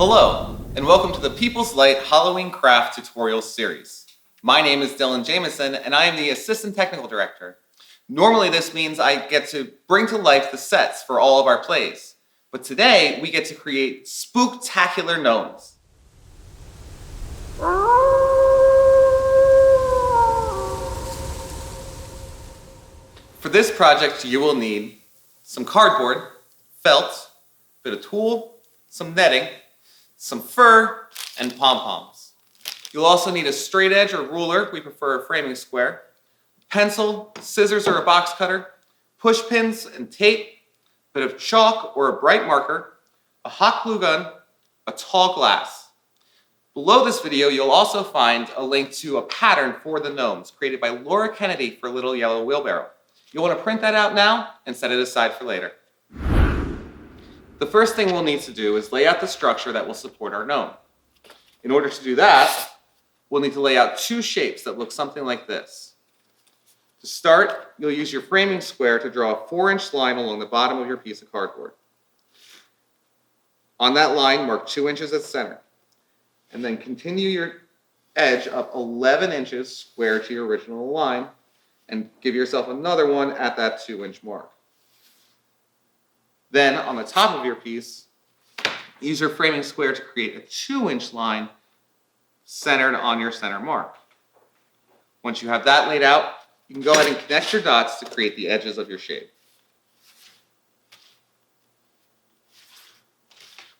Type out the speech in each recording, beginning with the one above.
Hello, and welcome to the People's Light Halloween Craft Tutorial Series. My name is Dylan Jamison, and I am the Assistant Technical Director. Normally this means I get to bring to life the sets for all of our plays, but today we get to create Spooktacular Gnomes. For this project you will need some cardboard, felt, a bit of tulle, some netting, some fur, and pom-poms. You'll also need a straight edge or ruler, we prefer a framing square, pencil, scissors or a box cutter, push pins and tape, a bit of chalk or a bright marker, a hot glue gun, a tall glass. Below this video, you'll also find a link to a pattern for the gnomes created by Laura Kennedy for Little Yellow Wheelbarrow. You'll want to print that out now and set it aside for later. The first thing we'll need to do is lay out the structure that will support our gnome. In order to do that, we'll need to lay out two shapes that look something like this. To start, you'll use your framing square to draw a 4-inch line along the bottom of your piece of cardboard. On that line, mark 2 inches at center, and then continue your edge up 11 inches square to your original line, and give yourself another one at that 2-inch mark. Then, on the top of your piece, use your framing square to create a 2-inch line centered on your center mark. Once you have that laid out, you can go ahead and connect your dots to create the edges of your shape.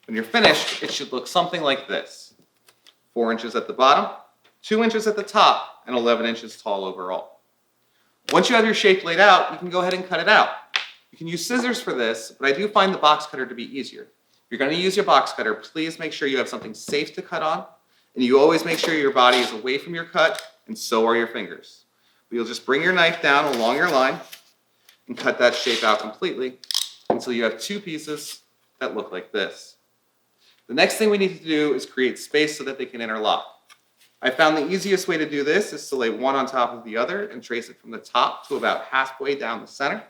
When you're finished, it should look something like this. 4 inches at the bottom, 2 inches at the top, and 11 inches tall overall. Once you have your shape laid out, you can go ahead and cut it out. You can use scissors for this, but I do find the box cutter to be easier. If you're going to use your box cutter, please make sure you have something safe to cut on, and you always make sure your body is away from your cut, and so are your fingers. But you'll just bring your knife down along your line and cut that shape out completely until you have two pieces that look like this. The next thing we need to do is create space so that they can interlock. I found the easiest way to do this is to lay one on top of the other and trace it from the top to about halfway down the center.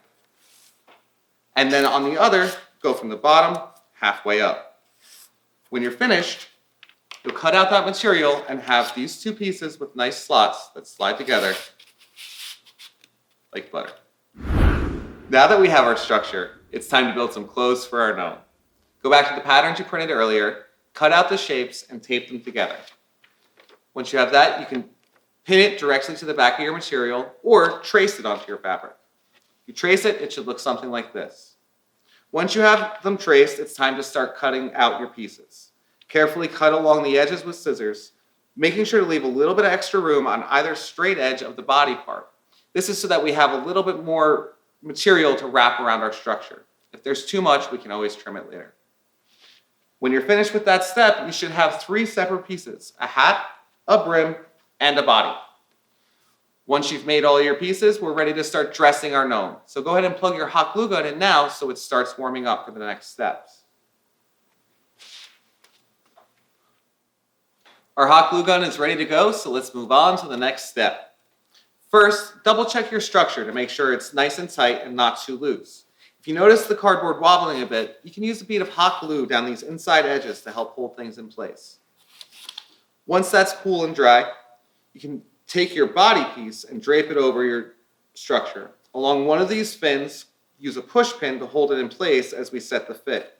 And then on the other, go from the bottom halfway up. When you're finished, you'll cut out that material and have these two pieces with nice slots that slide together like butter. Now that we have our structure, it's time to build some clothes for our gnome. Go back to the patterns you printed earlier, cut out the shapes, and tape them together. Once you have that, you can pin it directly to the back of your material or trace it onto your fabric. If you trace it, it should look something like this. Once you have them traced, it's time to start cutting out your pieces. Carefully cut along the edges with scissors, making sure to leave a little bit of extra room on either straight edge of the body part. This is so that we have a little bit more material to wrap around our structure. If there's too much, we can always trim it later. When you're finished with that step, you should have 3 separate pieces: a hat, a brim, and a body. Once you've made all your pieces, we're ready to start dressing our gnome. So go ahead and plug your hot glue gun in now so it starts warming up for the next steps. Our hot glue gun is ready to go, so let's move on to the next step. First, double check your structure to make sure it's nice and tight and not too loose. If you notice the cardboard wobbling a bit, you can use a bead of hot glue down these inside edges to help hold things in place. Once that's cool and dry, you can take your body piece and drape it over your structure. Along one of these fins, use a push pin to hold it in place as we set the fit.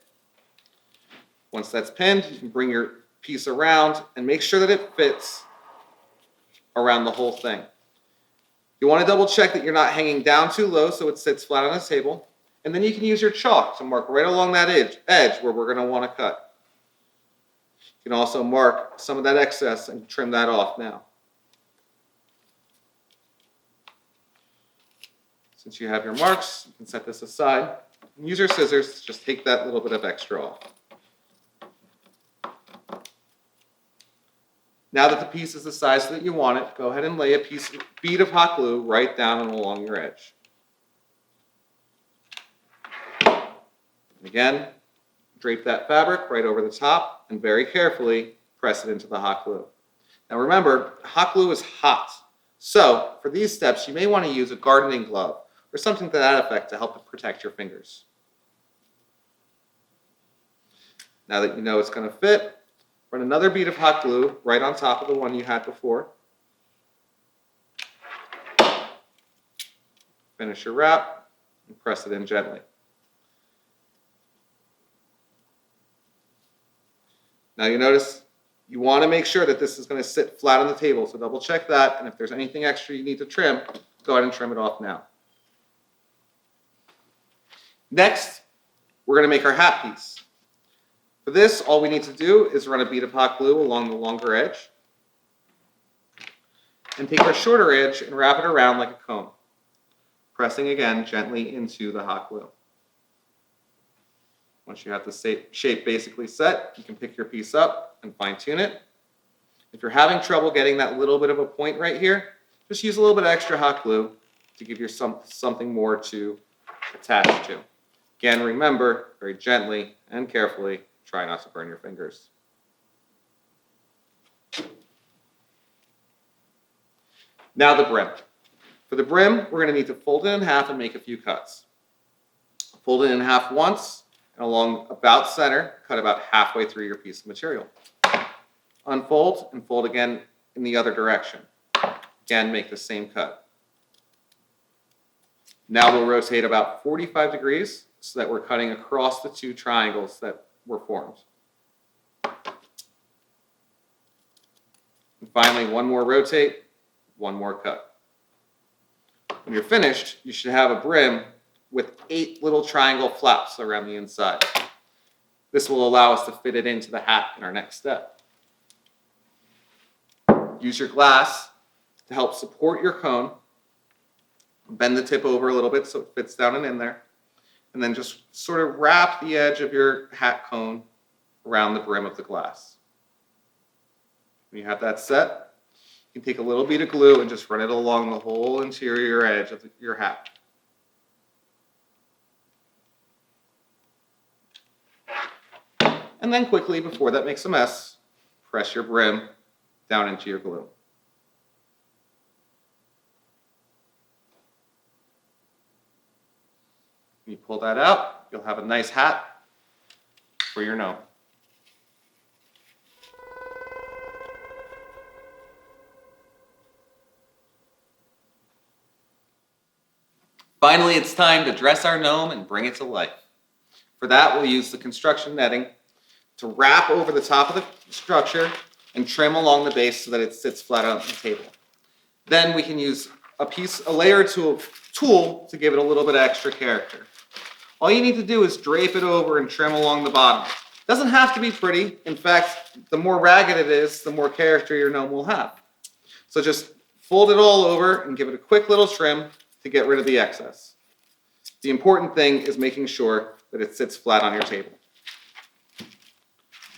Once that's pinned, you can bring your piece around and make sure that it fits around the whole thing. You want to double check that you're not hanging down too low so it sits flat on the table. And then you can use your chalk to mark right along that edge where we're going to want to cut. You can also mark some of that excess and trim that off now. Since you have your marks, you can set this aside. And use your scissors to just take that little bit of extra off. Now that the piece is the size that you want it, go ahead and lay a bead of hot glue right down and along your edge. And again, drape that fabric right over the top and very carefully press it into the hot glue. Now remember, hot glue is hot. So for these steps, you may want to use a gardening glove or something to that effect to help protect your fingers. Now that you know it's going to fit, Run another bead of hot glue right on top of the one you had before. Finish your wrap and press it in gently. Now you notice you want to make sure that this is going to sit flat on the table, so double check that, and if there's anything extra you need to trim, go ahead and trim it off now. Next, we're going to make our hat piece. For this, all we need to do is run a bead of hot glue along the longer edge and take our shorter edge and wrap it around like a cone, pressing again gently into the hot glue. Once you have the shape basically set, you can pick your piece up and fine-tune it. If you're having trouble getting that little bit of a point right here, just use a little bit of extra hot glue to give you something more to attach to. Again, remember, very gently and carefully, try not to burn your fingers. Now the brim. For the brim, we're going to need to fold it in half and make a few cuts. Fold it in half once, and along about center, cut about halfway through your piece of material. Unfold and fold again in the other direction. Again, make the same cut. Now we'll rotate about 45 degrees so that we're cutting across the two triangles that were formed. And finally, one more rotate, one more cut. When you're finished, you should have a brim with 8 little triangle flaps around the inside. This will allow us to fit it into the hat in our next step. Use your glass to help support your cone. Bend the tip over a little bit so it fits down and in there. And then just sort of wrap the edge of your hat cone around the brim of the glass. When you have that set, you can take a little bead of glue and just run it along the whole interior edge of your hat. And then quickly, before that makes a mess, press your brim down into your glue. When you pull that out, you'll have a nice hat for your gnome. Finally, it's time to dress our gnome and bring it to life. For that, we'll use the construction netting to wrap over the top of the structure and trim along the base so that it sits flat on the table. Then we can use a layer tool to give it a little bit of extra character. All you need to do is drape it over and trim along the bottom. It doesn't have to be pretty. In fact, the more ragged it is, the more character your gnome will have. So just fold it all over and give it a quick little trim to get rid of the excess. The important thing is making sure that it sits flat on your table.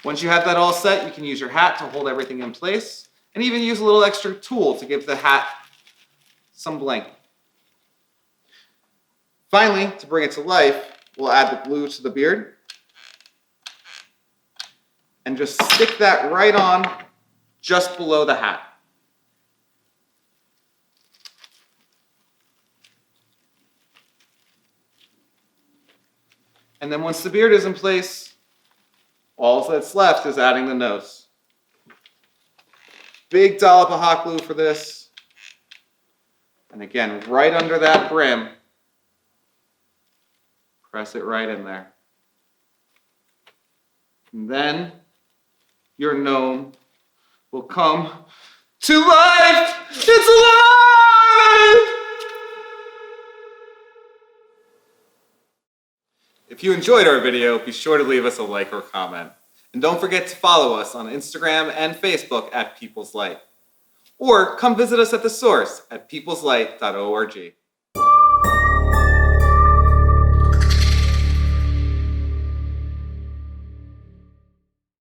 Once you have that all set, you can use your hat to hold everything in place and even use a little extra tool to give the hat some bling. Finally, to bring it to life, we'll add the glue to the beard and just stick that right on just below the hat. And then once the beard is in place, all that's left is adding the nose. Big dollop of hot glue for this. And again, right under that brim, press it right in there. And then your gnome will come to life. It's alive! If you enjoyed our video, be sure to leave us a like or comment. And don't forget to follow us on Instagram and Facebook at People's Light. Or come visit us at the source at peopleslight.org.